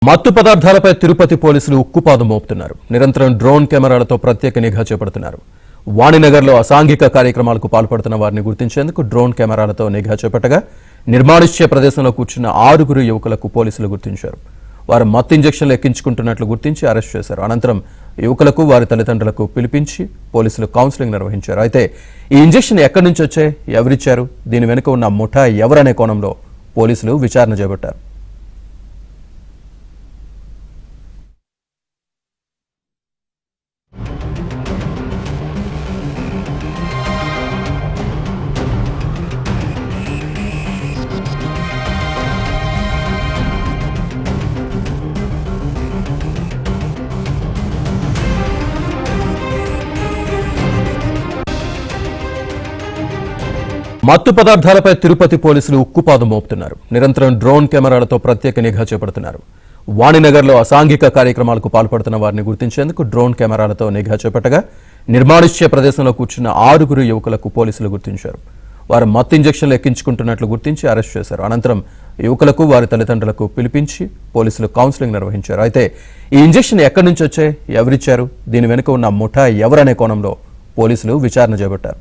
మత్తు పదార్థాలపై తిరుపతి పోలీసులు ఉక్కుపాదం మోపుతున్నారు. నిరంతరం డ్రోన్ కెమెరాలతో ప్రత్యేక నిఘా చేపడుతున్నారు. వాణినగర్లో అసాంఘిక కార్యక్రమాలకు పాల్పడుతున్న వారిని గుర్తించేందుకు డ్రోన్ కెమెరాలతో నిఘా చేపట్టగా నిర్మాణించే ప్రదేశంలో కూర్చున్న 6 యువకులకు పోలీసులు గుర్తించారు. వారు మత్తు ఇంజెక్షన్లు ఎక్కించుకుంటున్నట్లు గుర్తించి అరెస్ట్ చేశారు. అనంతరం యువకులకు వారి తల్లిదండ్రులకు పిలిపించి పోలీసులు కౌన్సిలింగ్ నిర్వహించారు. అయితే ఈ ఇంజెక్షన్ ఎక్కడి నుంచి వచ్చాయి, ఎవరిచ్చారు, దీని వెనుక ఉన్న ముఠా ఎవరనే కోణంలో పోలీసులు విచారణ చేపట్టారు. మత్తు పదార్థాలపై తిరుపతి పోలీసులు ఉక్కుపాదం మోపుతున్నారు. నిరంతరం డ్రోన్ కెమెరాలతో ప్రత్యేక నిఘా చేపడుతున్నారు. వాణినగర్లో అసాంఘిక కార్యక్రమాలకు పాల్పడుతున్న వారిని గుర్తించేందుకు డ్రోన్ కెమెరాలతో నిఘా చేపట్టగా నిర్మాణించే ప్రదేశంలో కూర్చున్న 6 యువకులకు పోలీసులు గుర్తించారు. వారు మత్తు ఇంజెక్షన్లు ఎక్కించుకుంటున్నట్లు గుర్తించి అరెస్ట్ చేశారు. అనంతరం యువకులకు వారి తల్లిదండ్రులకు పిలిపించి పోలీసులు కౌన్సిలింగ్ నిర్వహించారు. అయితే ఈ ఇంజెక్షన్ ఎక్కడి నుంచి వచ్చాయి, ఎవరిచ్చారు, దీని వెనుక ఉన్న ముఠా ఎవరనే కోణంలో పోలీసులు విచారణ చేపట్టారు.